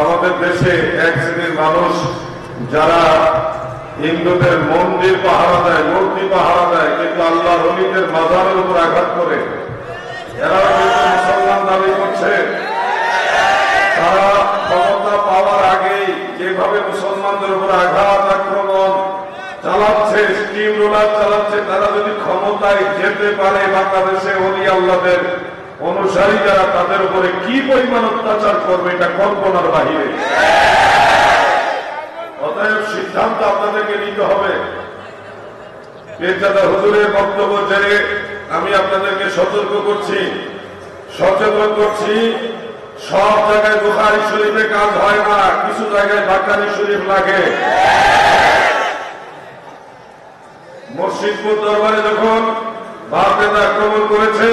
আমাদের দেশে এক শ্রেণীর মানুষ যারা হিন্দুদের মন্দির পাহারা দেয়, মূর্তি পাহারা দেয়, কিন্তু আল্লাহর ওলিদের মাজারের উপর আঘাত করে, এরা কিন্তু মুসলমান দাবি করছে। তারা ক্ষমতা পাওয়ার আগেই যেভাবে মুসলমানদের উপর আঘাত আক্রমণ চালাচ্ছে, স্টিম রোলার চালাচ্ছে, তারা যদি ক্ষমতায় যেতে পারে বাংলাদেশে ওলি আল্লাহদের অনুসারী যারা, তাদের উপরে কি পরিমাণ অত্যাচার করবে এটা কল্পনার বাহিরে। অতএব সিদ্ধান্ত আপনাদেরকে নিতে হবে। পীরজাদা হুজুরের বক্তব্য জেনে আমি আপনাদেরকে সতর্ক করছি, সচেতন করছি। সব জায়গায় বুখারী শরীফে কাজ হয় না, কিছু জায়গায় বাকারি শরীফ লাগে। মুর্শিদপুর দরবারে যখন বাগদাদ আক্রমণ করেছে,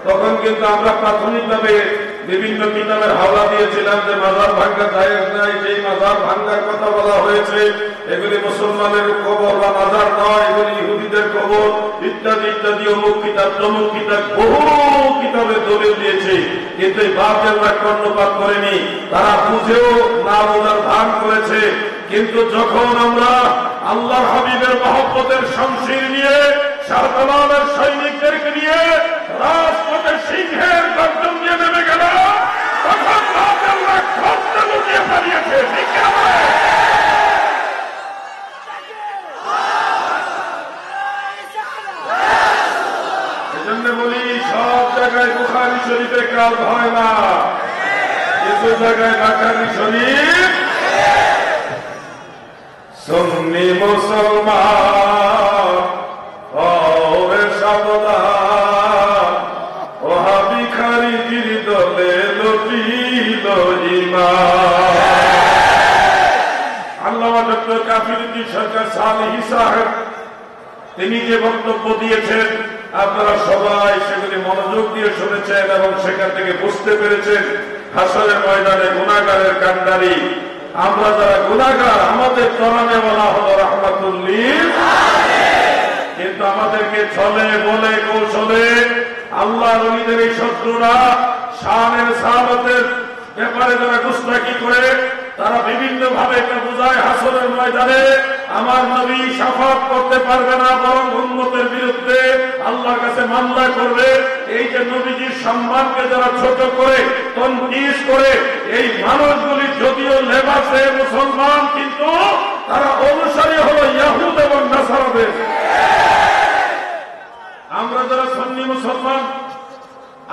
তখন কিন্তু আমরা প্রাথমিকভাবে বিভিন্ন কিতাবের হাওলা দিয়েছিলাম যে মাজার ভাঙ্গা জায়েজ নাই, যেই মাজার ভাঙ্গার কথা বলা হয়েছে এগুলি মুসলমানের কবর বা মাজার নয়, এগুলি ইহুদিদের কবর, ইত্যাদি ইত্যাদি, অমুক কিতাব তমুক কিতাব, বহু কিতাবের দলিল দিয়েছে। কিন্তু এই বাতিলরা কর্ণপাত করেনি, তারা বুঝেও না বোঝার ভান করেছে। কিন্তু যখন আমরা আল্লাহর হাবিবের মহব্বতের শমশির নিয়ে, শাহজালালের সৈনিকদেরকে নিয়ে রাজপথে সিংহের গর্জন নিয়ে নেমে গেল, তখন বাতিলরা খরচে লুটিয়ে পালিয়েছে। এজন্য বলি, সব জায়গায় বুখারী শরীফে কাজ হয় না, কিছু জায়গায় বাকারি শরীফ। সুন্নি মুসলমান ওরে সাবধান, ওহাবি খারিজির দলে লুটিল ঈমান। আল্লামা ডক্টর কাফিরুদ্দিন সরকার সালেহী সাহেব তিনি যে বক্তব্য দিয়েছেন, আপনারা সবাই সেগুলি মনোযোগ দিয়ে শুনেছেন এবং সেখান থেকে বুঝতে পেরেছেন হাসরের ময়দানে গুনাহগারের কান্ডারি আমরা যারা গুনাহগার, আমাদের তরণে বলা হলো রাহমাতুল লিল আলামিন। কিন্তু আমাদেরকে ছলে বলে কৌশলে আল্লাহর ওলিদের এই শত্রুরা শানের সাহাবাতের ব্যাপারে যারা গুস্তাখি করে, তারা বিভিন্ন ভাবে এটা বোঝায় হাসরের ময়দানে আমার নবী শাফাত করতে পারবে না, বরং উম্মতের বিরুদ্ধে আল্লাহর কাছে মামলা করবে। এই যে নবীজির সম্মানকে যারা ছোট করে, তনকিস করে, এই মানুষগুলি যদিও লেবাসে মুসলমান, কিন্তু তারা অনুসারী হলো ইয়াহুদ এবং নাসারাদের। আমরা যারা সুন্নি মুসলমান,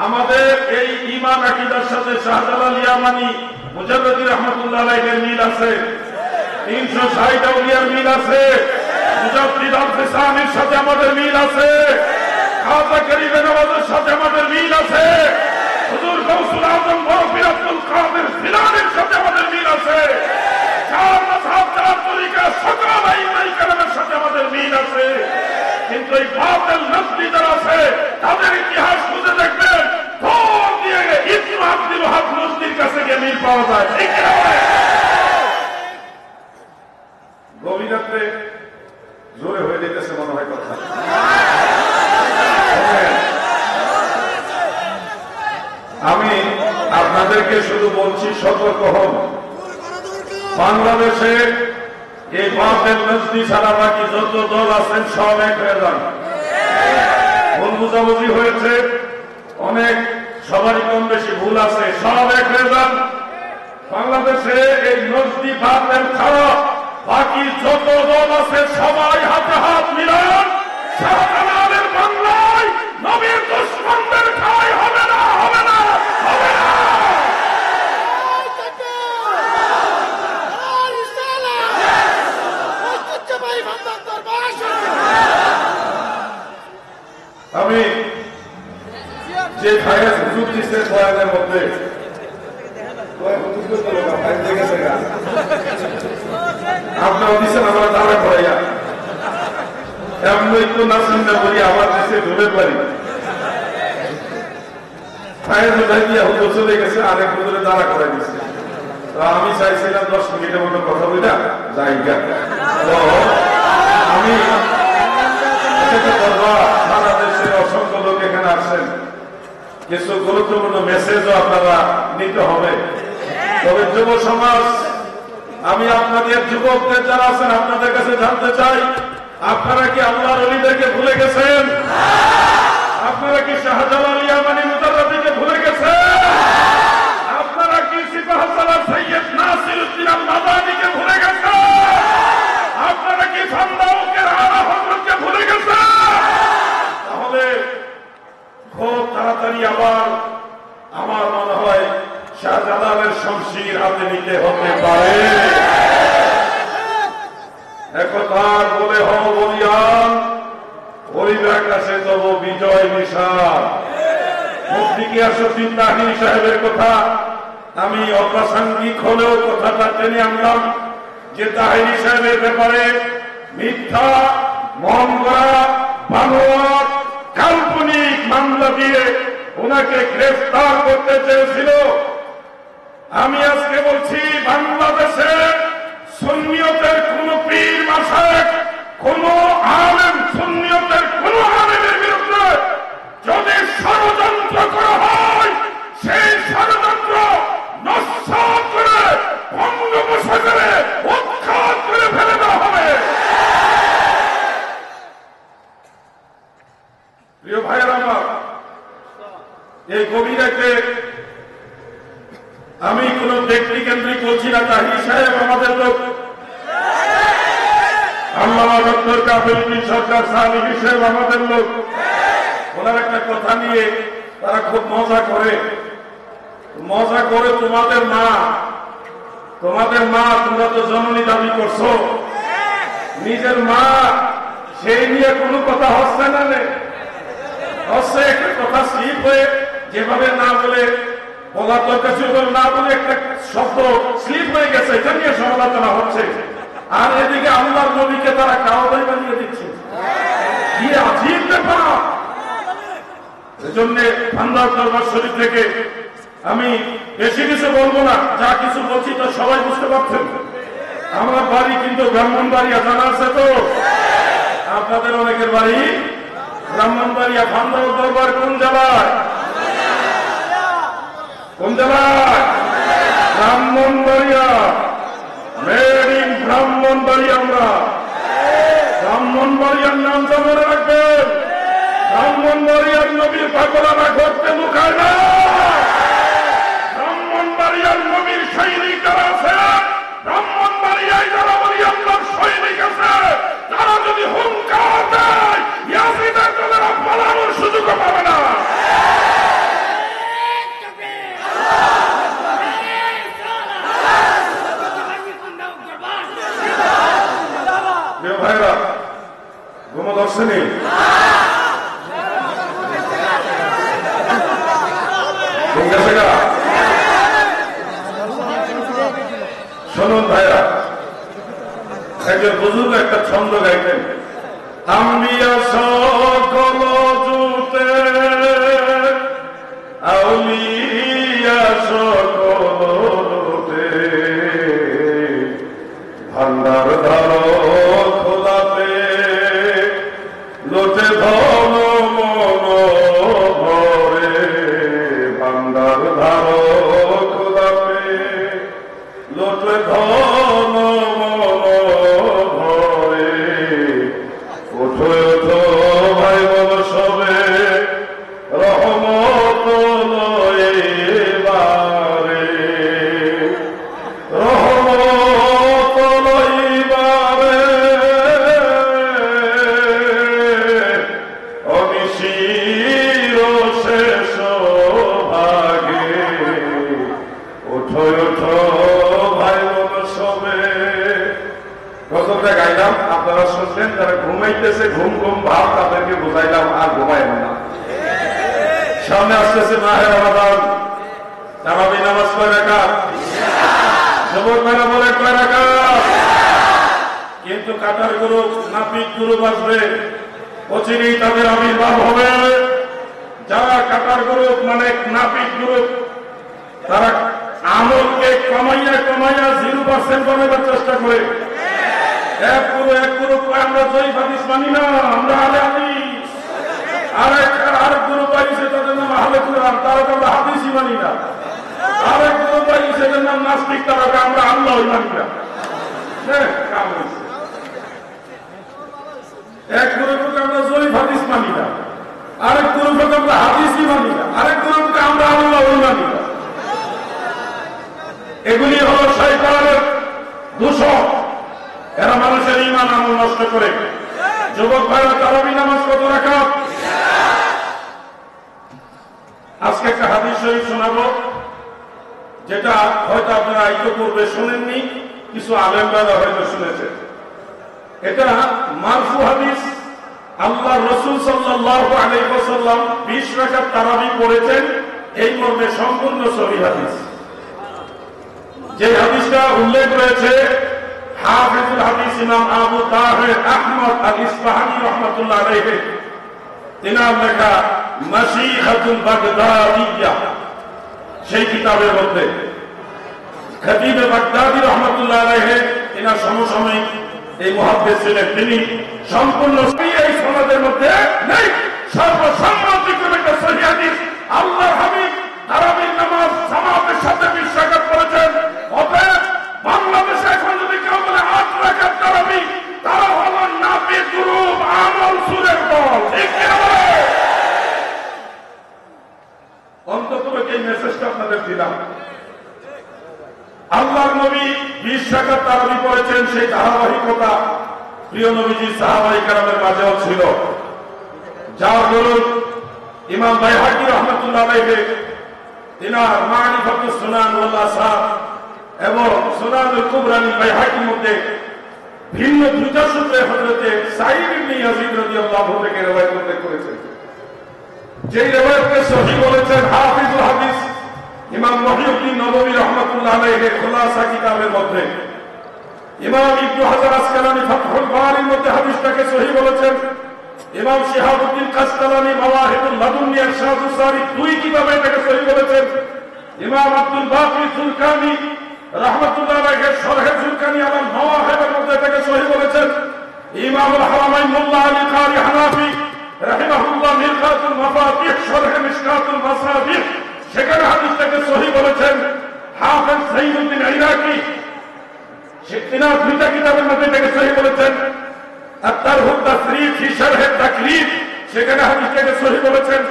আমাদের এই ঈমান আকীদার সাথে শাহজালাল ইয়ামানি মুজাদ্দিদ রাহমাতুল্লাহ আলাইহির মিল আছে, 360 আউলিয়ার মিল আছে, মুজাদ্দিদ আল-ফিসানির সাথে আমাদের মিল আছে, খাজা গরিব নওয়াজের সাথে আমাদের মিল আছে, হুজুর গাউসুল আজম বরফির আব্দুল কাদের জিলানীর সাথে আমাদের মিল আছে, চার মাযহাব চার তরিকা সকল আইমাই কেরামের সাথে আমাদের মিল আছে। কিন্তু এই বাতিল নজদি যারা আছে, তাদের ইতিহাস খুঁজে দেখবেন, ভোট দিয়ে ইবনে আব্দুল ওয়াহাব নজদির কাছে গিয়ে মিল পাওয়া যায়। ঠিক না? গভীর রাতে জোরে হয়ে যেতেছে মনে হয় কথা। আমি আপনাদেরকে শুধু বলছি, সতর্ক হন। বাংলাদেশে এই বাতিল নজদি ছাড়া বাকি যত দল আছেন সব এক হয়ে যান। ভুল বুঝাবুঝি হয়েছে, অনেক সবারই কম বেশি ভুল আছে, সব এক হয়ে যান। বাংলাদেশে এই নজদি বাতিল ছাড়া বাকি যত দল আছে সবাই হাতে হাত মিলান। শাহজালালের বাংলায় নবীর দুশমনদের ঠাঁই হবে না, হবে না, হবে না। আমি যে ভাইয়ের হুজুর দিচ্ছে বয়ানের মধ্যে, আপনারা দিচ্ছেন আমরা দাঁড়া করাইয়া, এমনি তো না শুনতে বলি আমার দেশে ধরে পারি। ভাইয়ের বোঝাই দিয়ে হুজুর চলে গেছে, আরেক হুজুরে দাঁড়া করাই দিচ্ছে। তো আমি চাইছিলাম 10 মিনিটের মতো কথা বলি না জায়গা। তো আমি সারা দেশের অসংখ্য লোক এখানে আসছেন, কিছু গুরুত্বপূর্ণ মেসেজও আপনারা নিতে হবে। তবে যুব সমাজ, আমি আপনাদের যুবকদের যারা আছেন আপনাদের কাছে জানতে চাই, আপনারা কি আল্লাহর ওলিদেরকে ভুলে গেছেন? আপনারা কি শাহজালাল ইয়ামানি মুতাওয়াদ্দিকে ভুলে গেছেন? আপনারা কি সিপাহসালার সৈয়দ নাসিরউদ্দিন আল মাদানিকে ভুলে গেছেন? আপনারা কি ফান্দাউকের আলা হযরতকে ভুলে গেছেন? তাহলে খুব তাড়াতাড়ি আবার আমার মনে হয় শাহজালালের শমশির হাতে নিতে হতে পারে। একতার বলে হও বলিয়ান, হইবে আকাশে তব বিজয় নিশান। মুফতি গিয়াসউদ্দিন তাহিনী সাহেবের কথা আমি অপ্রাসঙ্গিক হলেও কথাটা টেনে আনলাম যে তাহিনী সাহেবের ব্যাপারে মিথ্যা, মন গড়া, বানোয়াট, কাল্পনিক মামলা দিয়ে ওনাকে গ্রেফতার করতে চেয়েছিল। আমি আজকে বলছি, বাংলাদেশে সুন্নিয়তের কোন পীর মাশায়েখ, কোন আলেম, সুন্নিয়তের কোন আলেমের বিরুদ্ধে যদি ষড়যন্ত্র করা হয়, সেই ষড়যন্ত্র নস্যাৎ করে বঙ্গোপসাগরে উৎখাত করে ফেলে দেওয়া হবে। প্রিয় ভাইয়ের আমার, এই কবিরাকে আমি কোন ব্যক্তি কেন্দ্রিক বলছি না। তাহিনী সাহেব আমাদের লোক, আল্লামা ডক্টর কাফিউদ্দিন সরকার সালেহী সাহেব আমাদের লোক। ওনার একটা কথা নিয়ে তারা খুব মজা করে। তোমাদের মা, তোমরা তো জননী দাবি করছো, নিজের মা, সেই নিয়ে কোনো কথা হচ্ছে না, হচ্ছে একটা কথা স্লিপ হয়ে যেভাবে না বলে বলার দরকার ছিল না বলে একটা শব্দ স্লিপ হয়ে গেছে, এটা নিয়ে সমালোচনা হচ্ছে। আর এদিকে আল্লাহর নবীকে তারা কাওয়াই বানিয়ে দিচ্ছে। কি আজীব ব্যাপার! এজন্য ভান্ডার দরবার শরীফ থেকে আমি বেশি কিছু বলবো না, যা কিছু বলছি তো সবাই বুঝতে পারছেন। আমার বাড়ি কিন্তু ব্রাহ্মণবাড়িয়া, জানা আছে তো? আপনাদের অনেকের বাড়ি ব্রাহ্মণবাড়িয়া। ভান্ডার দরবার কোন জেলায়? কোন জেলায়? ব্রাহ্মণবাড়িয়া। Made in Brahmanbaria. আমরা ব্রাহ্মণবাড়িয়ার নামটা মনে রাখবেন। ব্রাহ্মণবাড়িয়ার নবীর পাগলারা ঘটতে লুকায় না। ব্রাহ্মণবাড়িয়ার নবীর সৈনিক যারা আছে, ব্রাহ্মণবাড়িয়ায় যারা বলি আল্লাহর সৈনিক আছে, তারা যদি হুঙ্কার দেয়, ইয়াজিদের দলেরা পালানোর সুযোগও পাবে না। ভাইরা ঘুমো দর্শনী, শুনুন ভাইরা, একজন বুজুর্গ একটা ছন্দ গাইতেন, আম্বিয়া সকল জুতে আউলিয়া সকল জুতে ভান্ডার ধারো খোলাতে লোটে ধন মন ভরে, ভান্ডার ধারো খোলাতে লোটে ধন মন ভরে। ওঠো ওঠো ভাই বল সবে, রহমত লয়ে বারে, রহমত লইবারে অনিশির শেষ ভাগে। ওঠো ওঠো ভাই বল সবে। গজলটা গাইলাম, আপনারা শুনলেন। যারা ঘুমাইতেছে ঘুম ঘুম ভাব, তাদেরকে বুঝাইলাম আর ঘুমাইব না। সামনে আসতেছে মাহে রমাদান, তারাবি নামাজ কয় রাকাত? যুবক মেরা বলে কয় রাকাত? কিন্তু কাটার গ্রুপ, নাপিত গ্রুপ আসবে, অচিরেই তাদের আবির্ভাব হবে। যারা কাটার গ্রুপ মানে নাপিত গ্রুপ, তারা আমলকে কমাইয়া 0% বানাবার চেষ্টা করে। এক গ্রুপ আমরা জয়ীফ হাদিস মানি না, আমরা আলে হাদিস। আরেক গ্রুপ আছে, তাদের নাম আহলে কুরআন, তারা তো আমরা হাদিসই মানি না। আরেক গ্রুপ সেটার নাম নাস্তিক, তারা আমরা আল্লাহ মানি না। হ্যাঁ, কাম হয়েছে। এক গ্রুপকে আমরা জয়ীফ হাদিস মানি না, আরেক গ্রুপকে আমরা হাদিসই মানি না, আরেক গ্রুপকে আমরা আল্লাহ মানি না। এগুলি হল শয়তানের দূষণ। এরা মানুষের ঈমান আমল নষ্ট করে। যুবক ভাইরা, তারাবি নামাজ কত রাকাত? আজকে একটা হাদিস শরীফ শোনাবো, যেটা হয়তো আপনারা ইতিপূর্বে শোনেননি, কিছু আলেমরা হয়তো শুনেছেন। এটা মারফু হাদিস। আল্লাহ রাসূল সাল্লাল্লাহু আলাইহি ওয়াসাল্লাম 20 রাকাত তারাবি পড়েছেন, এই মর্মে সম্পূর্ণ সহিহ হাদিস। যে হাদিসটা উল্লেখ রয়েছে হাফিজুল হাদিস ইমাম আবু তাহের আহমদ আল ইসফাহানি রাহমাতুল্লাহ আলাইহি, তিনার লেখা মাশিহাতুল বাগদাদিয়া, সেই কিতাবের মধ্যে খতিব বাগদাদি রাহমাতুল্লাহ আলাইহি তিনার সমসাময়িক এই মুহাদ্দিস ছিলেন। তিনি সম্পূর্ণ এই সনদের মধ্যে নেই, সর্বসম্মতিক্রমে একটা সহিহ হাদিস। আল্লাহর হাবিব তারাবির নামাজ জামাতের সাথে 20 রাকাত পড়েছেন। অতএব বাংলাদেশে এখন যদি কেউ বলে 8 রাকাত তারাবি, তারা হলো নাফিক গ্রুপ, আমল সুরের দল। ঠিক কিনা? অন্তত এই মেসেজটা আপনাদের দিলাম। আল্লাহর নবী 20 রাকাত তারাবি পড়েছেন, সেই ধারাবাহিকতা প্রিয় নবীজি সাহাবায়ে কেরামের মাঝেও ছিল। যার দরুন ইমাম বাইহাকী রাহমাতুল্লাহ আলাইহি তিনার মারিফাতুস সুনান ওয়াল আসার এবং সুনানুল কুবরা লিল বাইহাকীর মধ্যে ভিন্ন দুইটা সূত্রে হযরতে সাঈদ ইবনে ইয়াজিদ রাদিয়াল্লাহু থেকে রওয়ায়াত উল্লেখ করেছেন। যেই রওয়ায়াতকে সহিহ বলেছেন হাফিজুল হাদিস ইমাম মুহইয়্যিদ্দিন নববী রাহমাতুল্লাহ আলাইহি খুলাসা কিতাবের মধ্যে, ইমাম ইবনে হাজার আসকালানী ফাতহুল বারির মধ্যে হাদিসটাকে সহিহ বলেছেন। ইমাম শিহাবুদ্দিন কাসকালানী মাওয়াহিবুল লাদুন্নি ইরশাদুস সারি 2 কিতাবে এটাকে সহিহ বলেছেন। ইমাম আব্দুল বাকি জুলকানি রাহমাতুল্লাহ আলাইহি শরহে জুলকানি আলাল মাওয়াহিবের মধ্যে এটাকে সহিহ বলেছেন। ইমামুল হারামাইন মোল্লা আলী কারি হানাফি রাহিমাহুল্লাহ মিরকাতুল মাফাতিহ শরহে মিশকাতুল মাসাবিহ সেখানে হাদিসটাকে সহিহ বলেছেন। হাফেজ সাইয়্যিদুদ্দিন ইরাকি তিনার 2টা কিতাবের মধ্যে এটাকে সহিহ বলেছেন। আত-তারহুত তাসরিফ ফি শরহে তাকরিব সেখানে হাদিসটাকে সহিহ বলেছেন।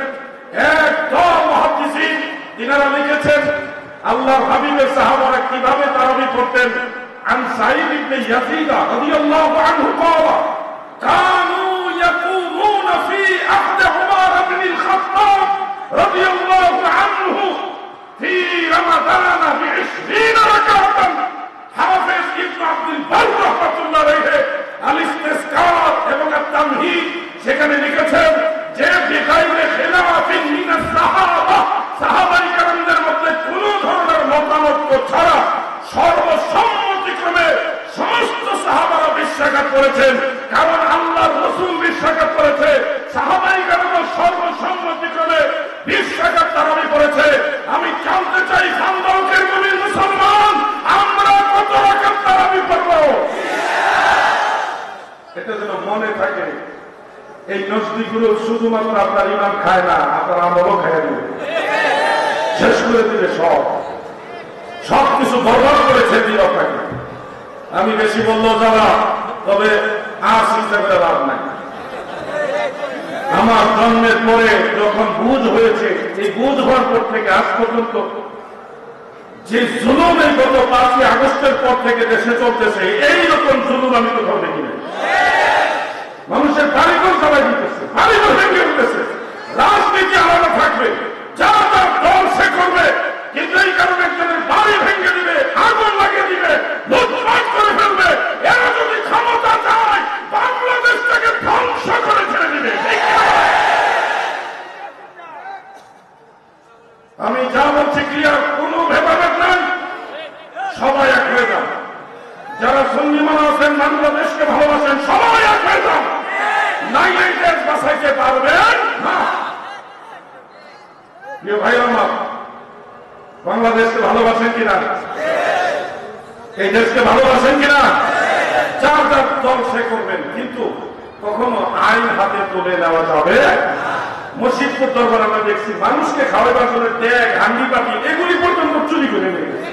একদম মুহাদ্দিসিন তিনারা লিখেছেন আল্লাহর হাবিবের সাহাবারা কিভাবে তারাবি পড়তেন। আন সাঈদ ইবনে ইয়াজিদ রাদিয়াল্লাহু আনহু قال كانوا يقومون في عهد عمر بن الخطاب رضي الله عنه في رمضان ب20 ركعة। হাফেজ ইবনে আব্দুল বার রাহমাতুল্লাহ আলাইহি আল ইস্তিসকার এবং আত-তামহিদ সেখানে লিখেছেন যে বিগাইরে খিলাফিন মিনাস সাহাবা, সাহাবায়ে কেরামদের মধ্যে কোন ধরনের মতামত ছাড়া সর্বসম্মতিক্রমে সমস্ত সাহাবারা 20 রাকাত পড়েছেন। কারণ আল্লাহর রাসূল 20 রাকাত পড়েছে, সাহাবায়ে কেরাম সর্বসম্মতিক্রমে 20 রাকাত তারাবি পড়েছে। আমি জানতে চাই খানদাউকের নবীর মুসলমান আমরা কত রাকাত তারাবি পড়ব? এটা যেন মনে থাকে। এই নজদিগুলো শুধুমাত্র আপনার ইমাম খায় না, আপনার আমলও খায় দেবে, শেষ করে দিবে, সব কিছু বরবাদ করেছে দিন আপনাকে। আমি বেশি বললেও যারা, তবে আর চিন্তা করে লাভ নাই। আমার জন্মের পরে যখন বুঝ হয়েছে, এই বুঝ হওয়ার পর থেকে আজ পর্যন্ত যে জুলুম এই গত 5ই আগস্টের পর থেকে দেশে চলতেছে, এইরকম জুলুম আমি কোথাও দেখি নাই। মানুষের বাড়িঘর জ্বালাই দিতেছে, বাড়িঘর ভেঙে দিতেছে। রাজনীতি আলাদা থাকবে, যারা তার দল সে করবে, কিন্তু এই কারণে একজনের বাড়ি ভেঙে দিবে, আগুন লাগিয়ে দিবে, লুটপাট করে ফেলবে। এরা যদি ক্ষমতা চায় বাংলাদেশটাকে ধ্বংস করে ছেড়ে দিবে। আমি যা বলছি ক্লিয়ার, কোনো ভেদাভেদ নাই, সবাই এক হয়ে যান। যারা সুন্নি মানা আছেন, বাংলাদেশকে ভালোবাসেন, সবাই এক হয়ে যান। নাইলে দেশ বাঁচাইতে পারবেন না। প্রিয় ভাই আমার, বাংলাদেশকে ভালোবাসেন কিনা? এই দেশকে ভালোবাসেন কিনা? যার যার দল সে করবেন, কিন্তু কখনো আইন হাতে তুলে নেওয়া যাবে। মসজিদপুর দরবার আমরা দেখছি মানুষকে খাওয়াবার জন্য ট্যাগ হান্ডি পাতি এগুলি পর্যন্ত চুরি করে নিয়ে গেছে।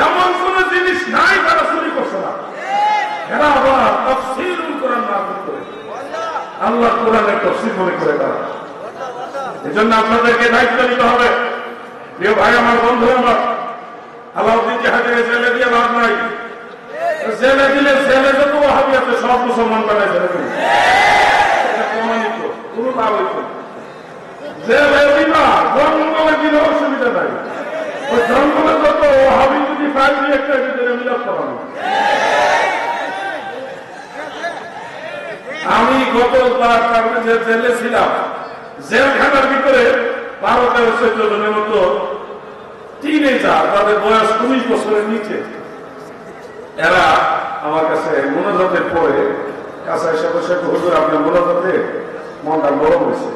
এমন কোন জিনিস নাই তারা চুরি করছে না। এরা আবার তাফসীরুল কোরআন নাযিল করে আল্লাহ কোরআনের তাফসীর মনে করে তারা। এজন্য আপনাদেরকে দায়িত্ব নিতে হবে। প্রিয় ভাই আমার, বন্ধু আমার, আলাউদ্দিন জাহাজের জেলে দিয়ে লাভ নাই। জেলে দিলে জেলে যত ওয়াহাবি আছে সব মুসলমান বানায় জেলে দিলে প্রমাণিত, কোনো লাভ হইত জেলে দিবা জঙ্গলে দিলে অসুবিধা নাই। ওই জঙ্গলে যত ওয়াহাবি যদি ফাইল দিয়ে একটা ভিতরে মিলাপ করানো। আমি গতবার যে জেলে ছিলাম, জেলখানার ভিতরে 12-14 জনের মতো টিনেজার, তাদের বয়স 19 বছরের নিচে, এরা আমার কাছে মোনাজাতের পরে কাছে এসে বসে, হুজুর আপনার মোনাজাতে মনটা নরম হয়েছে।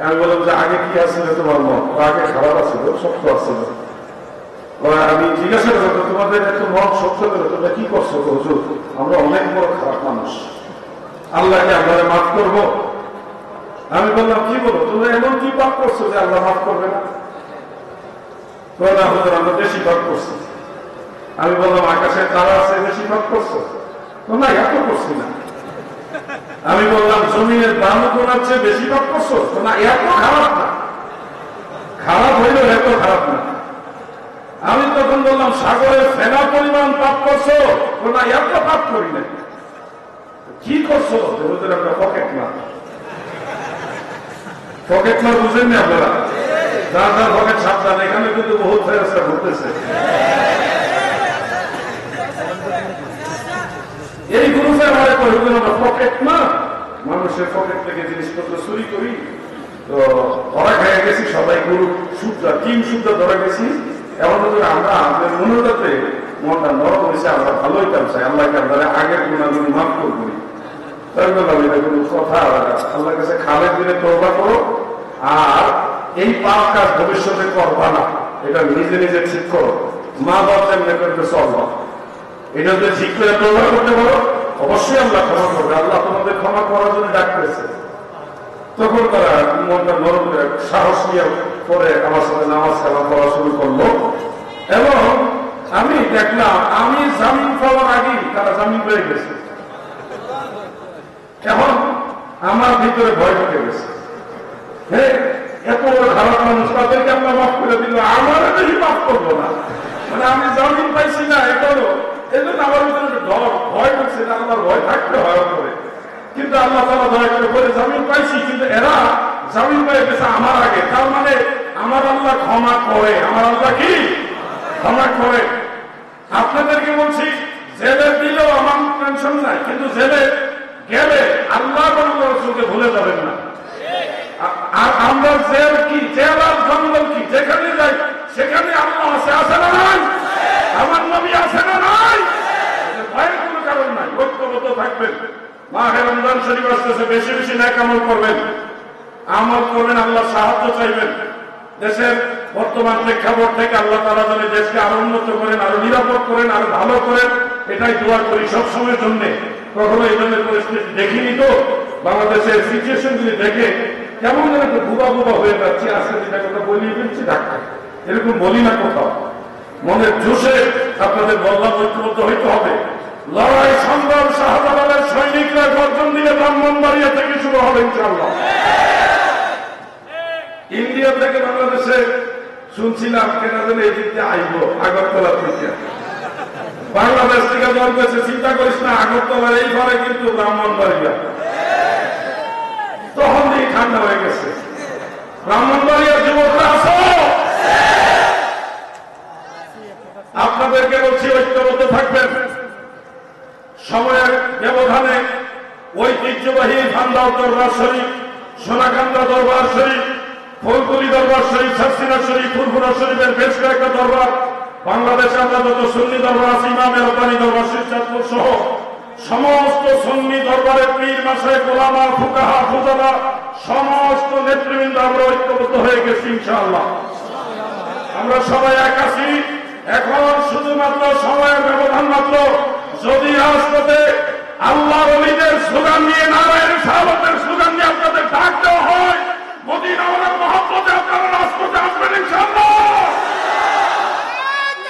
আমি বললাম যে আগে কি আসছিল তোমার মন? আগে খারাপ আসছিল, শক্ত আসছিল। আমি জিজ্ঞাসা করবো তোমাদের এত মন শক্ত করে তোমরা কি করছো? হুজুর আমরা অনেক বড় খারাপ মানুষ, আল্লাহকে আপনারা মাফ করবো। আমি বললাম কি বলো, তোমরা এমন কি পাপ করছো যে আল্লাহ মাফ করবে না? আমরা বেশি পাপ করছি। আমি বললাম আকাশের তারা আছে, বেশি পাপ করছো? না, এত করছি না। আমি বললাম জমিনের দাম কোনার চেয়ে বেশি পাপ করছো? না, এত খারাপ না, খারাপ হইলেও এত খারাপ না। আমি তখন বললাম সাগরের ফেনা পরিমাণ পাপ করছো? না, এত পাপ করি না। কি করছো? আমরা পকেট মার। পকেট মার বুঝেননি আপনারা? যার যার পকেট সাবধান, এখানে কিন্তু বহুত ফেরেশতা ঘুরতেছে। এই গ্রুপে আমরা পকেট মার, মানুষের পকেট থেকে জিনিসপত্র চুরি করি। তো ধরা খেয়ে গেছি সবাই, গরু সুদ্ধা 3 সুদ্ধা ধরা গেছি। এমন আমরা আমাদের মনোটাতে মনটা নরম হয়েছে, আমরা ভালোই কাম চাই, আল্লাহকে আমরা আগের গুণাগুলি মাফ করবো। তাই বললাম এটা কোনো কথা, আল্লাহর কাছে খালের দিনে তওবা করো, আর এই পাপ কাজ ভবিষ্যতে করবা না, এটা নিজে নিজে ঠিক করো। মা বাপ যেমনি করবে চলবা, এটা যদি ঠিক করে তওবা করতে পারো অবশ্যই আল্লাহ ক্ষমা করবে। আল্লাহ তোমাদের ক্ষমা করার জন্য ডাকতেছে। তখন তারা মনটা নরম করে সাহস নিয়ে পরে আমার সাথে নামাজ কালাম করা শুরু করলো। এবং আমি দেখলাম আমি জামিন পাওয়ার আগেই তারা জামিন পেয়ে গেছে। এখন আমার ভিতরে ভয় ঢুকে গেছে, এত বড় খারাপ মানুষ, তাদেরকে আমরা মাফ করে দিল, আমার বেশি মাফ করবো না। মানে আমি জামিন পাইছি না, এটাও এই জন্য আমার ভিতরে ডর ভয় ঢুকছে। আমার ভয় থাকতে হয় করে, কিন্তু আল্লাহ তাআলা দয়া করে বলে জামিন পাইছি, কিন্তু এরা জামিন পেয়ে গেছে আমার আগে। তার মানে আমার আল্লাহ ক্ষমা করে, আমার আল্লাহ কি ক্ষমা করে। আপনাদেরকে বলছি জেলে দিলেও আমার টেনশন নাই, কিন্তু জেলে গেলে আল্লাহ রসুলকে ভুলে যাবেন না। আর আমরা জেল কি, জেল আর জঙ্গল কি, যেখানে যাই সেখানে আল্লাহ আছে, আছে না নাই? আমার নবী আছে না নাই? ভয়ের কোনো কারণ নাই, ঐক্যবদ্ধ থাকবেন। মাহে রমজান শরীফ আসতেছে, বেশি বেশি নেক আমল করবেন, আমল করবেন, আল্লাহ সাহায্য চাইবেন। দেশের বর্তমান প্রেক্ষাপট থেকে আল্লাহ তাআলা যেন দেশকে আরো উন্নত করেন, আরো নিরাপদ করেন, আরো ভালো করেন, এটাই দোয়া করি সবসময়ের জন্য। কখনো এই ধরনের পরিস্থিতি দেখিনি, তো বাংলাদেশের সিচুয়েশন গুলি দেখে কেমন যেন একটু বুবা বুবা হয়ে যাচ্ছে। আজকে যেটা কথা বলিয়ে ফেলছি ঢাকা, এরকম বলি না কোথাও। মনের জোশে আপনাদের বললাম ঐক্যবদ্ধ হইতে হবে। লড়াই সংগ্রাম শাহজালালের সৈনিকরা গর্জন দিলে ব্রাহ্মণবাড়িয়া থেকে শুরু হবে ইনশাআল্লাহ। ইন্ডিয়া থেকে বাংলাদেশে শুনছিলাম কেনা যেন এই দিকতে আইব, আগরতলা থেকে। বাংলাদেশ থেকে দল গেছে, চিন্তা করিস না, আগরতলার এই ঘরে কিন্তু ব্রাহ্মণবাড়িয়া। তখন দিয়ে ঠান্ডা হয়ে গেছে। ব্রাহ্মণবাড়িয়ার যুবকরা আসো, আপনাদেরকে বলছি ঐক্যবদ্ধ থাকবেন। সময়ের ব্যবধানে ঐতিহ্যবাহী ভান্ডার দরবার শরীফ, সোনাকান্দা দরবার শরীফ, ফুলকুলি দরবার শরীফ, সাসিনা শরীফ, ফুরফুরা শরীফের বেশ কয়েকটা দরবার, বাংলাদেশে আমরা যত সুন্নি দরবার আছে, ইমামে রব্বানী দরবার শরীফ চাঁদপুর সহ সমস্ত সুন্নি দরবারের পীর মাশায়েখ ওলামা ফুকাহা ফুজালা সমস্ত নেতৃবৃন্দ আমরা ঐক্যবদ্ধ হয়ে গেছি ইনশাআল্লাহ। আমরা সবাই এক আছি। এখন শুধুমাত্র সময়ের ব্যবধান মাত্র। যদি রাজপথে আল্লাহর ওলিদের স্লোগান নিয়ে, নারায়ণ সাহাবতের স্লোগান নিয়ে আপনাদের ডাক দেওয়া হয়, মদিনা ওয়ালার মহব্বতে আপনারা রাজপথে আসবেন ইনশাআল্লাহ।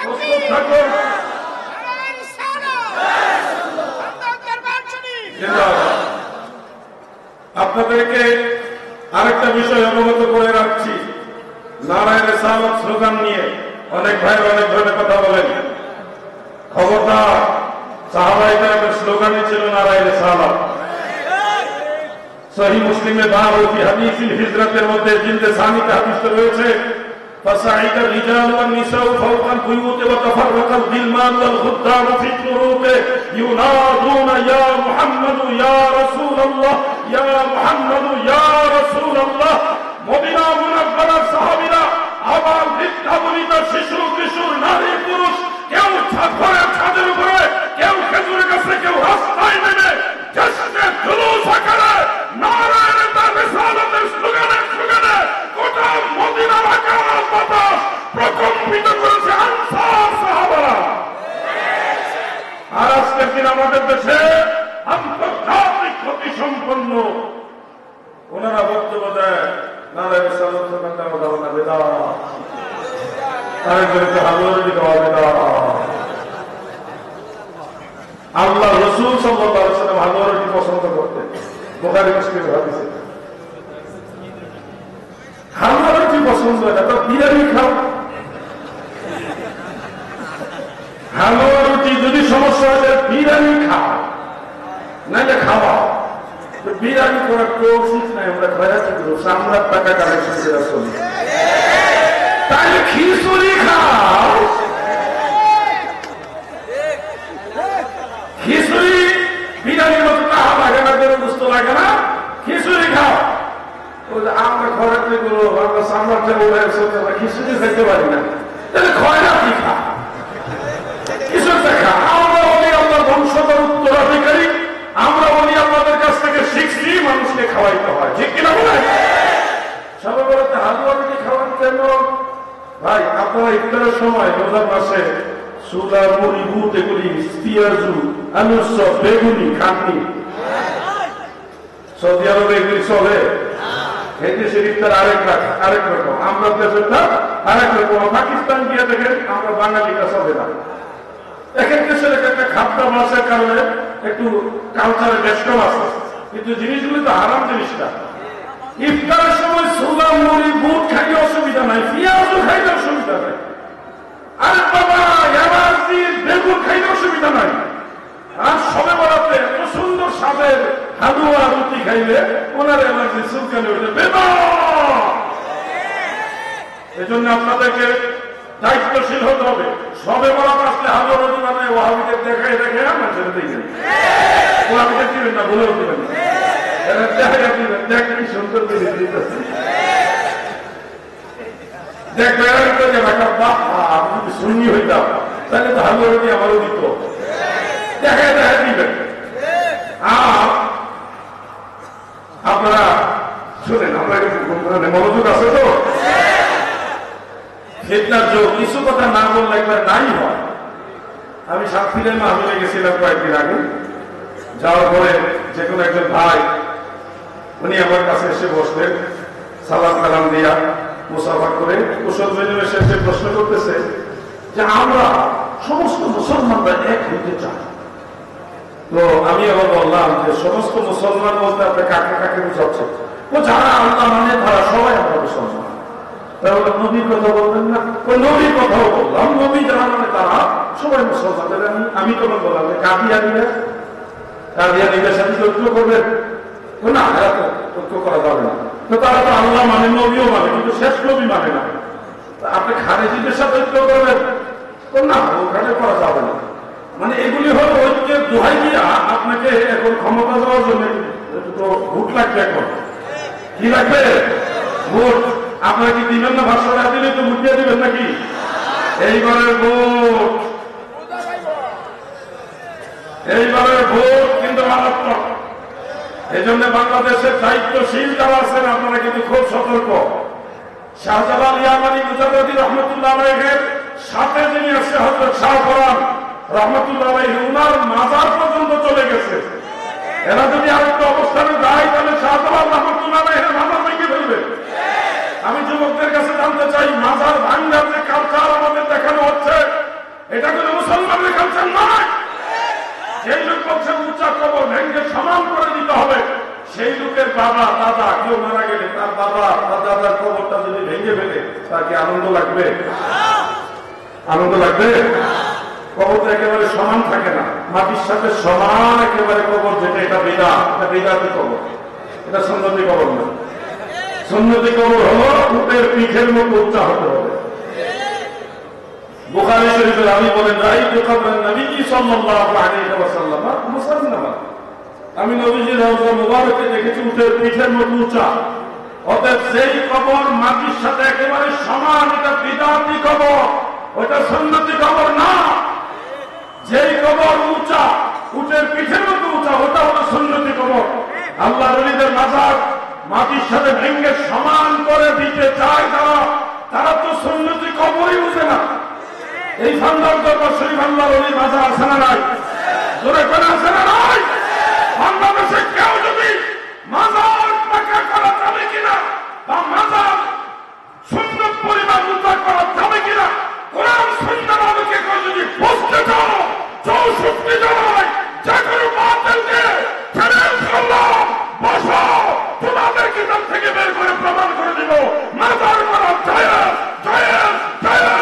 প্রস্তুত থাকুন। আপনাদেরকে আরেকটা বিষয় অবগত করে রাখছি। নারায়ণ সাহাবত স্লোগান নিয়ে অনেক ভাই অনেক ধরনের কথা বলেন। খবরদার, সাহাবায়ে কেরামের স্লোগানই ছিল নারায়ণ সাহাবত। সহিহ মুসলিমে বাব ফি হাদিসিল হিজরাতের মধ্যে জিলদে সানিতে হাদিসটা রয়েছে, فصعد الرجال والنساء فوق البيوت وتفرق الغلمان والخدام في الطرق ينادون يا محمد يا رسول الله يا محمد يا رسول الله। মদিনা মুনাওয়ারার সাহাবীরা, আবার বৃদ্ধা বনিতা, শিশু কিশোর, নারী পুরুষ, কেউ ঘরের ছাদের উপরে, কেউ খেজুরের গাছে, কেউ রাস্তায় নেমে জশ্নে জুলুস আকারে নারায়ণ রিসালাতের স্লোগানে গোটা মদিনার আকাশ বাতাস প্রকম্পিত করেছে আনসার সাহাবারা। আর আজকের দিন আমাদের দেশে আন্তর্জাতিক খ্যাতি সম্পন্ন ওনারা বক্তব্য দেয় নারায়ণ রিসালাত স্লোগান দেওয়া যাবে না, বেদাত। তারপরে হাজার দেওয়া বেদাত। আল্লাহ রাসূল সাল্লাল্লাহু আলাইহি ওয়াসাল্লাম হাজারটি পছন্দ করতেন। বুখারী মুসলিম হাদিসে হাজারটি পছন্দ হয় না, তো বিরিয়ানি খাও। হাজারটি যদি সমস্যা হয় বিরিয়ানি খাও, নাইলে খাওয়া। বিরিয়ানি করার তো উচিত নাই। আমরা খয়াতি করব, সামলার টাকা কালেকশন করে চলি। তাহলে খিচুড়ি খাও। খিচুড়ি বিরিয়ানির মতো টাকা লাগে না, গরু গোশত লাগে না, খিচুড়ি খাও। আমরা খয়াতি করবো, আমরা সামলার টাকা খিচুড়ি খাইতে পারি না, তাহলে খয়াতি খা, খিচুড়ি খা। আমরা বলি আল্লাহর বংশধর উত্তরাধিকারী, আমরা বলি আপনাদের কাছ থেকে শিখছি মানুষকে খাওয়াইতে হয়, ঠিক কিনা বলে? সবাই বলতে হালুয়া রুটি খাওয়ান কেন? ভাই, আপনারা ইফতারের সময় রোজার মাসে সুলা, মুড়ি, বুট, এগুলি, পেঁয়াজু, আলুর চপ, বেগুনি, খাটনি, সৌদি আরবে এগুলি চলে। এই দেশের ইফতার আরেক রকম, আমরা দেশেরটা আরেক রকম। পাকিস্তান গিয়ে দেখেন আমরা বাঙালিটা চলে না। এক এক দেশের এক একটা খাদ্যাভ্যাসের কারণে একটু কালচারে ব্যস্ত আছে, কিন্তু জিনিসগুলি তো আরাম জিনিসটা। ইফতারের সময় ছোলা, মুড়ি, বুট খাইলে অসুবিধা নাই, পেঁয়াজও খাইলে অসুবিধা নাই। আরে বাবা, এলাচি, বেগুন খাইলে অসুবিধা নাই। আর সবে বরাতে এত সুন্দর স্বাদের হালুয়া রুটি খাইলে ওনার এলাচি চুলকানি হইলে বেদাত। এই জন্য আপনাদেরকে দায়িত্বশীল হতে হবে। সবে বরাত আসলে হালুয়া রুটি বানায় ওয়াহাবিদের দেখায় দেখায় আমরা ছেড়ে দিই না। ওয়াহাবিদের দিবেন না, বলেও দিবেন না, দেখাইয়া দিবেন। দেখ কি সুন্দর করে দিতেছে, দেখবে আমি যদি সুন্নি হইতাম তাহলে তো হালুয়া রুটি আমারও দিত, দেখায় দেখা দিবেন। আর আপনারা শুনেন, আমরা মনোযোগ আছে তো, ফিতনার যোগ, কিছু কথা না বললে একবার নাই হয়। আমি সাতক্ষীরায় মাহফিলে গেছিলাম কয়েকদিন আগে। যাওয়ার পরে যে কোনো একজন ভাই উনি আমার কাছে এসে বসলেন, সালাম কালাম দিয়া মুসাফা করে কুশল মেজমেশে এসে প্রশ্ন করতেছে যে আমরা সমস্ত মুসলমানরা এক হইতে চাই। তো আমি আবার বললাম যে সমস্ত মুসলমান বলতে আপনি কাকে কাকে বুঝাচ্ছেন? ও যারা আল্লাহ মানে তারা সবাই আমরা মুসলমান। তাহলে নবীর কথা বলবেন না? ওই নবীর কথাও বললাম, নবী যারা মানে তারা সবাই মুসলমান। আমি তখন বললাম যে কাদিয়ানিদের সাথে ঐক্য করবেন না, এরা তো ঐক্য করা যাবে না। তো তারা তো আল্লাহ মানে, নবীও মানে, কিন্তু শেষ নবী মানে না। আপনি খারেজিদের সাথে ঐক্য করবেন না, ওখানে করা যাবে না। মানে এগুলি হলো ঐক্যের দোহাই দিয়া আপনাকে এখন ক্ষমতা দেওয়ার জন্য তো ভোট লাগবে। এখন কি লাগবে? ভোট। আপনারা কি দিবেন না? ভাষা দিলে তো ভোট দিয়ে দিবেন নাকি? এইবারের ভোট, এইবারের ভোট কিন্তু মারাত্মক। এই জন্য বাংলাদেশের দায়িত্বশীল যারা আছেন আপনারা কিন্তু খুব সতর্ক। শাহজালাল ইয়ামানি মুজাদ্দিদ রহমাতুল্লাহ আলাইহির সাথে যিনি আছে হযরত শাহ ফরান রহমাতুল্লাহ আলাইহি, উনার মাজার পর্যন্ত চলে গেছে। এরা যদি আরেকটা অবস্থানে যায় তাহলে শাহজালাল রহমাতুল্লাহ আলাইহির মাজার ভেঙে ফেলবে। আমি যুবকদের কাছে জানতে চাই, মাজার ভাঙার যে কালচার আমাদের দেখানো হচ্ছে, এটা কোনো মুসলমানের কালচার নয়। যেই লোক বলছে উঁচা কবর ভেঙে সমান করে দিতে হবে, সেই লোকের বাবা দাদা কেউ মারা গেলে তার বাবা তার দাদার কবরটা যদি ভেঙে ফেলে, তার কি আনন্দ লাগবে? আনন্দ লাগবে? কবর তো একেবারে সমান থাকে না, মাটির সাথে সমান একেবারে কবর যেটা, এটা বিদআত, এটা বিদআতি কবর, এটা সুন্নতি কবর না। সুন্নতি কবর হলো উটের পিঠের মতো উঁচা হতে হবে। বুখারী শরীফের রাবী বলেন, রাআইতু কবরান নবী সাল্লাল্লাহু আলাইহি ওয়াসাল্লাম মুসান্নামা, আমি নবীজির রওজা মুবারকে দেখেছি উটের পিঠের মতো উঁচা। অতএব সেই কবর মাটির সাথে একেবারে সমান, এটা বিদআতি কবর, ওটা সুন্নতি কবর না। যেই কবর উঁচা, উটের পিঠের মতো উঁচা, ওটা হলো সুন্নতি কবর। আল্লাহর ওলিদের মাজার মাটির সাথে ভেঙে সমান করে দিতে চায় যারা, তারা তো সুন্নতি কবরই বুঝে না। এই সন্ন্যাস দরবার শরীফ আল্লাহর ওলির মাজার আছে না নাই? জোরে করে আছে না নাই? বাংলাদেশে কেউ যদি মাজার পাকা করা যাবে কিনা বা মাজার সুন্দর পরিমাণ উঁচা করা যাবে কিনা, কোরআন সুন্নাহ আলোকে যদি বুঝতে চাও, 64 জনায় যে কোনো বাতিলকে ছেড়ে ফেলো, বসো, তোমাদের কিতাব থেকে বের করে প্রমাণ করে দিব মাজার করা জায়েজ, জায়েজ, জায়েজ।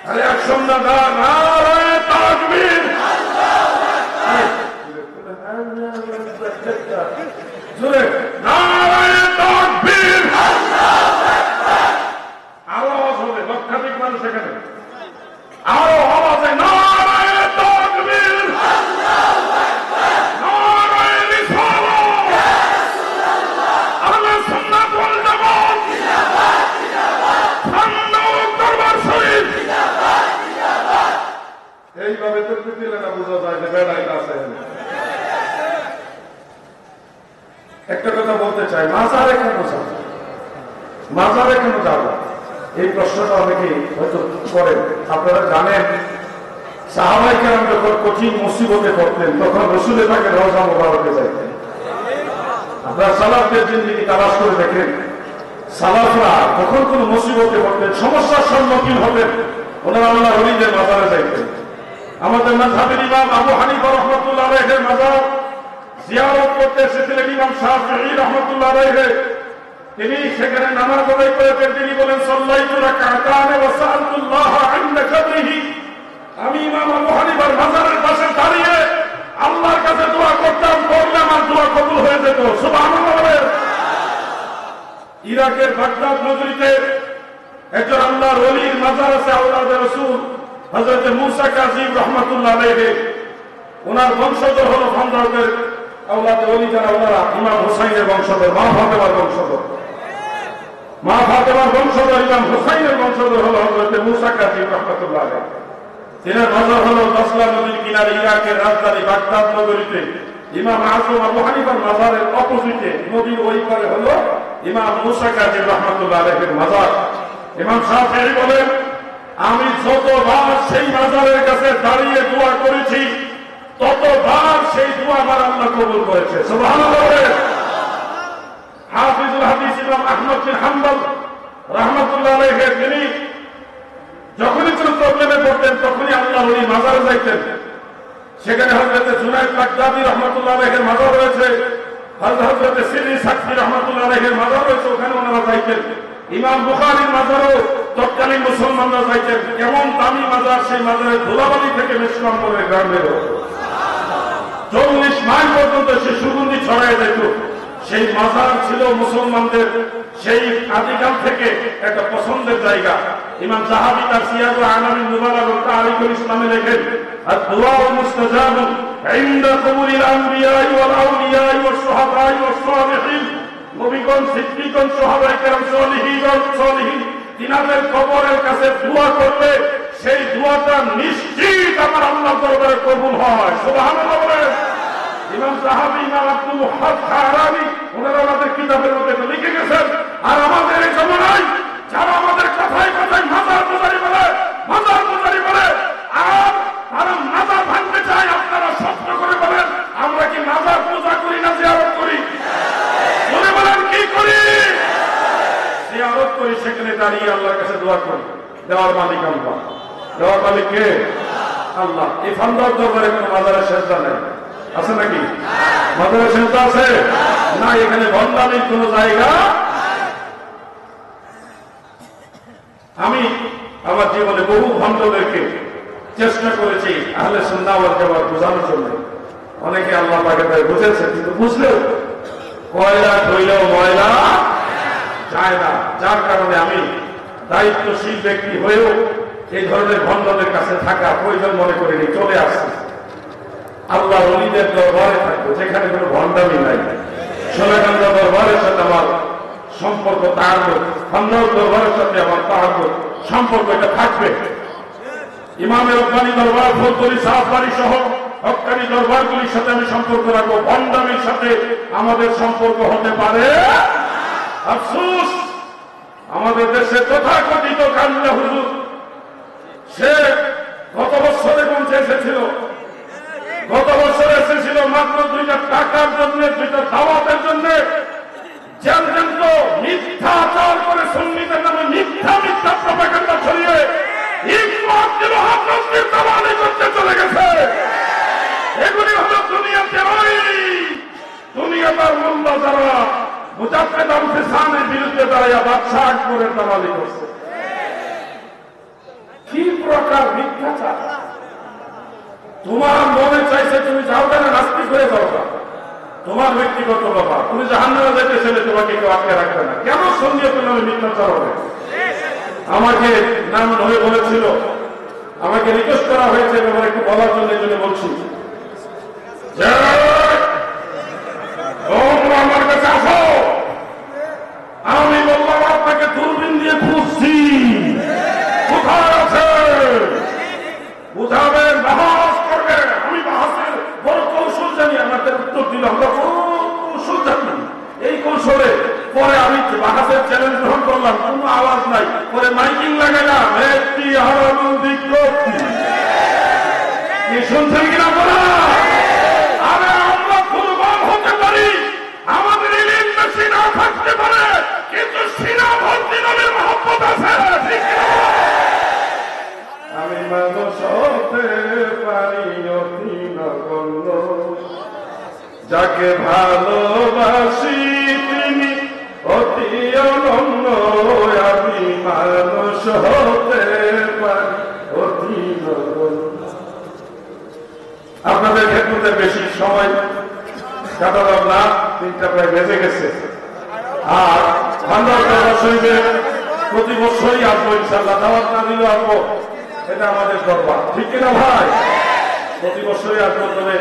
আরে অ্যাকশন না, নারায়ে তাকবীর, জোরে নারায়ে তাকবীর। আরো আওয়াজ হবে, লক্ষাধিক মানুষ এখানে, আরো আওয়াজে নারায়ে তাকবীর, নারায়ে রিসালাত, আহলে সুন্নাত ওয়াল জামাত, সন্ন্যাস দরবার শরীফ। এইভাবে তো দিলে না বোঝা যায় যে বেড়াই আছে। একটা কথা বলতে চাই, মাজারে কেন যাব? মাজারে কেন যাব? এই প্রশ্নটা অনেকেই হয়তো করেন। আপনারা জানেন, সাহাবায়ে কেরাম যখন কঠিন মুসিবতে পড়তেন, তখন রাসূলের পাকের রওজা মুবারকে যাইতেন। আপনারা সালাফদের জিন্দেগি তালাশ করে দেখেন, সালাফরা যখন কোন মুসিবতে পড়তেন, সমস্যার সম্মুখীন হতেন, ওনারা আল্লাহর ওলিদের মাজারে যাইতেন। আমাদের মাযহাবের ইমাম আবু হানিফা রাহমাতুল্লাহ আলাইহির মাজার জিয়ারত করতে এসেছিলেন ইমাম শাফিঈ রাহমাতুল্লাহ আলাইহি। তিনি সেখানে নামাজ আদায় করেছেন। তিনি বলেন, সাল্লাইতু রাকাতান ওয়া সাআলতুল্লাহ ইনদা কবরিহি, আমি ইমাম আবু হানিফার মাজারের পাশে দাঁড়িয়ে আল্লাহর কাছে দোয়া করতাম, পড়লে আমার দোয়া কবুল হয়ে যেত। সুবহানাল্লাহ। ইরাকের বাগদাদ নগরীতে একজন আল্লাহর ওলির মাজার আছে, আওলাদে রাসূল হযরত মূসা কাযিম রাহমাতুল্লাহ আলাইহি। ওনার বংশধর হলো বান্দাদের আওলাদে ওলি যারা, ওনারা ইমাম হুসাইনের বংশধর, মা ফাতেমার বংশধর। মা ফাতেমার বংশধর ইমাম হুসাইনের বংশধর হলো হযরত মূসা কাযিম রাহমাতুল্লাহ আলাইহি। তিনার মাজার হলো দশলা নদীর কিনারে ইরাকের রাজধানী বাগদাদ নগরীতে। ইমাম আযম আবু হানিফার মাজারের অপোজিটে নদীর ওই পারে হলো ইমাম মূসা কাযিম রাহমাতুল্লাহ আলাইহির মাজার। ইমাম শাফিঈ বলেন, আমি যতবার সেই মাজারের কাছে দাঁড়িয়ে দোয়া করেছি, ততবার সেই দোয়া আমার আল্লাহ কবুল করেছে। সুবহানাল্লাহ। হাফিজুল হাদিস ইমাম আহমদ বিন হাম্বল রাহমাতুল্লাহ আলাইহি, তিনি যখনই কোনো প্রবলেমে পড়তেন তখনই আল্লাহর ওলি মাজারে যাইতেন। সেখানে হযরত জুনায়েদ বাগদাদী রাহমাতুল্লাহ আলাইহির মাজার রয়েছে, হযরত সিরি সাকফি রাহমাতুল্লাহ আলাইহির মাজার রয়েছে, ওখানে ওনারা যাইতেন। ইমাম বুখারীর মাজারও তৎকালীন মুসলমানরা যাইতেন। কেমন দামি মাজার, সেই মাজারের ধুলাবালি থেকে মিশ্রণ করে গ্রাম বের হতো। 40 মাইল পর্যন্ত সে সুগন্ধি ছড়ায় যেত। সেই মাজার ছিল মুসলমানদের সেই আদিকাল থেকে একটা পছন্দের জায়গা। ইমাম যাহাবী তার সিয়ারুল আলামিন নুবালা ও তারিখুল ইসলামে লেখেন, আদ-দুআউ মুস্তাজাবুন ইনদা কুবুরিল আমবিয়া ওয়াল আউলিয়া ওয়াস শুহাদা ওয়াস সালিহিন। নবীগণ, সিদ্দিকগণ, সাহাবায়ে কেরাম, সলিহিন তিনাদের কবরের কাছে দোয়া করলে সেই দোয়াটা নিশ্চিত আমার আল্লাহর দরবারে কবুল হয়। সুবহানাল্লাহ। ইমাম সাহাবী, ইমাম আব্দুল ওয়াহ্হাব খারানি, ওনারা আমাদের কিতাবের মধ্যে লিখে গেছেন। আর আমাদের এই জমানায় যারা আমাদের কথায় কথায় মাজার পূজারি বলে, মাজার পূজারি বলে, আর তারা মাজার ভাঙতে চায়, আপনারা সত্য করে বলেন আমরা কি মাজার পূজা করি না জিয়ারত করি? বলে বলেন কি করি? জিয়ারত করি, সেখানে দাঁড়িয়ে আল্লাহর কাছে দোয়া করি। দেওয়ার মালিক আল্লাহ। দেওয়ার মালিক কে? আল্লাহ। এই ফান্দার দরবারে কোনো মাজারের সেজদা নেই, আছে নাকি? মাজারের সেজদা আছে না? এখানে ভণ্ডামির কোন জায়গা। আমি আমার জীবনে বহু ভণ্ডদেরকে চেষ্টা করেছি আহলে সুন্নাহ ওয়াল জামাত বোঝানোর জন্য। অনেকে আল্লাহ পাকের দয়ায় বুঝেছে, কিন্তু বুঝলেও কয়লা ধইলেও ময়লা যায় না। যার কারণে আমি দায়িত্বশীল ব্যক্তি হয়েও এই ধরনের ভণ্ডদের কাছে থাকা প্রয়োজন মনে করিনি, চলে আসছে। আল্লাহ ওলিদের দরবারে থাকবো, যেখানে কোনো ভণ্ডামি নাই। সোনাকান্দা দরবারের সাথে আমার সম্পর্ক, তাআল্লুক, খন্দর দরবারের সাথে আমার তাআল্লুক, সম্পর্ক এটা থাকবে। ইমামে রব্বানী দরবার, ফজলুল সাহাবারি সহ হক্কানি দরবারগুলির সাথে আমি সম্পর্ক রাখবো। ভণ্ডামির সাথে আমাদের সম্পর্ক হতে পারে। আফসোস, আমাদের দেশে তথাকথিত কান্দা হুজুর, সে গত বছরে মঞ্চে এসেছিল, গত বছর এসেছিল মাত্র 2টা টাকার জন্য, 2টা দাওয়াতের জন্য। জ্যান্ত মিথ্যাচার করে সুন্নিদের নামে মিথ্যা মিথ্যা প্রপাগান্ডা ছড়িয়ে দালালি করতে চলে গেছে। এগুলি হল দুনিয়াতে ওই দুনিয়াটার মূল্য যারা মুজাফফর আল-ফিসানের বিরুদ্ধে দাঁড়াইয়া বাদশাহ আকবরের দালালি করছে। কি প্রকার মিথ্যাচার! তোমার মনে চাইছে তুমি যাও কেন, নাস্তিক হয়ে যাও না, তোমার ব্যক্তিগত ব্যাপার। তুমি জাহান্নামে যেতে ছেলে, তোমাকে কেউ আটকে রাখবে না। কেন সঙ্গীত নামে মিথ্যাচার হবে? আমাকে নাম হয়ে বলেছিল, আমাকে রিকোয়েস্ট করা হয়েছে ব্যাপারে একটু বলার জন্য, এই জন্য বলছি। তোমরা আমার কাছে আসো, আমি বললাম আপনাকে দূরবীন দিয়ে খুঁজছি, কোথায় আছে বুঝাবেন, বাহাস করবেন। আমি বাহাসের বড় কৌশল জানি, আমাদের উত্তর দিল আমরা বড় কৌশল জানি। এই কৌশলে পরে আমি বাহাসের চ্যালেঞ্জ গ্রহণ করলাম, কোনো আওয়াজ নাই। পরে মাইকিং লাগাইলাম, একটি হারানোর বিজ্ঞপ্তি। কি শুনছেন কিনা বলা? আরে আমরা দুর্বল হতে পারি, আমাদের ইলিম বেশি না থাকতে পারে, কিন্তু সিনা ভর্তি নবীর মহব্বত আছে। ঠিক কিনা? আমি মানুষ হতে পারি অতি নগণ্য, যাকে ভালোবাসি তিনি অতি অনন্য। আমি মানুষ হতে পারি অতি নগণ্য। আপনাদের ক্ষেত্রে বেশি সময় কাটালাম না, 3টা প্রায় বেজে গেছে। আর প্রতি বছরই আসবো ইনশাল্লাহ, দাওয়াত না দিলেও আসবো, এটা আমাদের দরবার। ঠিক কিনা ভাই? প্রতি বছরই আসবো। তবে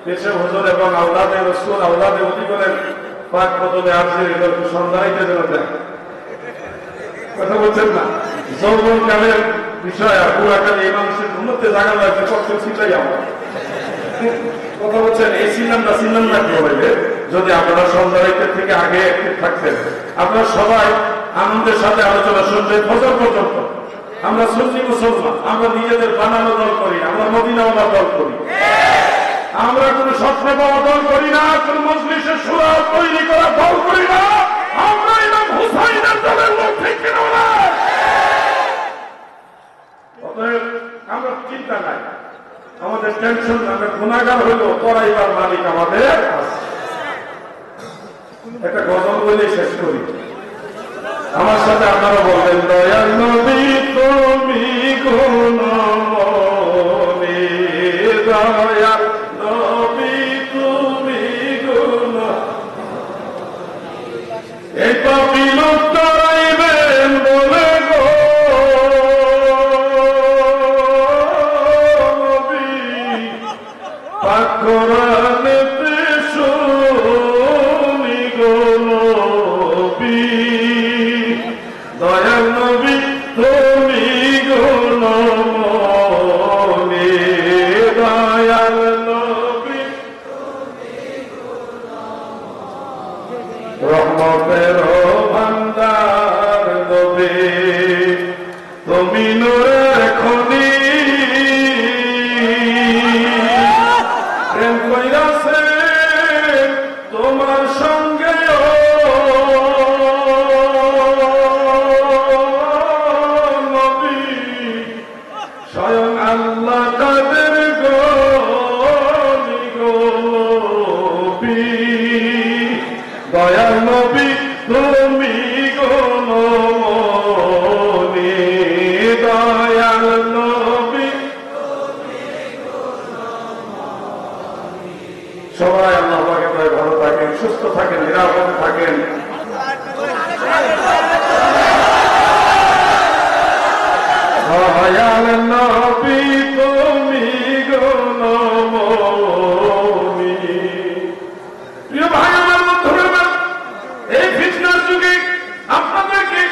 দেশের হুজুর এবং আওলাদে রাসূল, আওলাদে অধিকরের পাক বদলে আসছে, এগুলো সন্ধানিতে যেন দেয়। কথা বলছেন না? যৌবনকালের বিষয় আর পুরাকালে এই মানুষের উন্নতি জায়গা লাগছে, কষ্ট ছিটাই আমার। কথা বলছেন, এই ছিলাম না বলে যদি আপনারা সন্ধ্যারাইতের থেকে আগে থাকতেন, আপনারা সবাই আনন্দের সাথে আলোচনা শুনবেন ফজর পর্যন্ত। আমরা সুন্নি মুসলমান, আমরা নিজেদের বানানো দল করি, আমরা মদিনাওয়ালা দল করি, আমরা কোন স্বপ্ন পাওয়া দল করি না, কোন মজলিসের সুরা তৈরি করা দল করি না। আমরা ইমাম হুসাইনের দলের লোক। ঠিক কিনা বলা? অতএব আমরা চিন্তা নাই, আমাদের টেনশন, আমরা গুণাগার হইলেও করাইবার মালিক আমাদের আছে। একটা গজল বলে শেষ করি, আমার সাথে আপনারা বলবেন, দয়াল নবী তুমি গুণময়ী, দয়াল নবী তুমি গুণময়ী, এই পাপী লোক করাইবেন বলে গো নবী, পাক কোরআনেতে শুনি গো নবী, দয়াল নবী তুমি গুণময়ী। আল্লাহ কাদের গনি গোলবি দয়াল নবী তুমি গোলমনি দয়াল নবী সবাই আল্লাহ পাকের দয়ায় ভালো থাকেন, সুস্থ থাকেন, নিরাপদে থাকেন। দয়াল নবী তুমি গোলমনি। প্রিয় ভাই আমার বন্ধুরা, এই ফিতনার যুগে আপনাদেরকে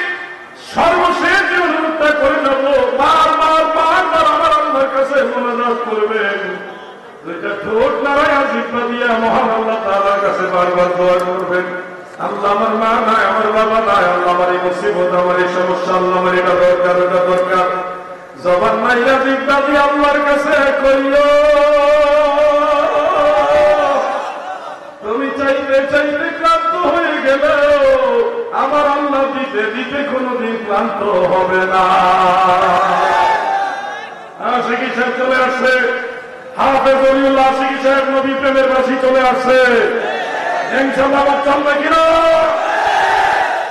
সর্বশেষ যে অনুরোধটা করে যাব, বারবার আমার আল্লাহর কাছে মোনাজাত করবেন। দুইটা ঠোঁট নাড়ায় জিহ্বা দিয়া মহান আল্লাহ তাআলার কাছে বারবার দোয়া করবেন। আল্লাহ আমার মা নাই, আমার বাবা নাই, আল্লাহ আমার এই মুসিবত, আমার এই সমস্যা, আল্লাহ আমার এটা দরকার, ওটা দরকার। জবান মাইরা জিহ্বা দিয়ে আল্লাহর কাছে কইও, তুমি চাইতে চাইতে ক্লান্ত হয়ে গেলে আমার আল্লাহ দিতে দিতে কোনদিন ক্লান্ত হবে না। আশিকি সাহেব চলে আসছে, হাফেজ ওলিউল্লাহ আশিকি সাহেব নবী প্রেমের বাসী চলে আসছে। ইনশাআল্লাহ চলবে কিনা?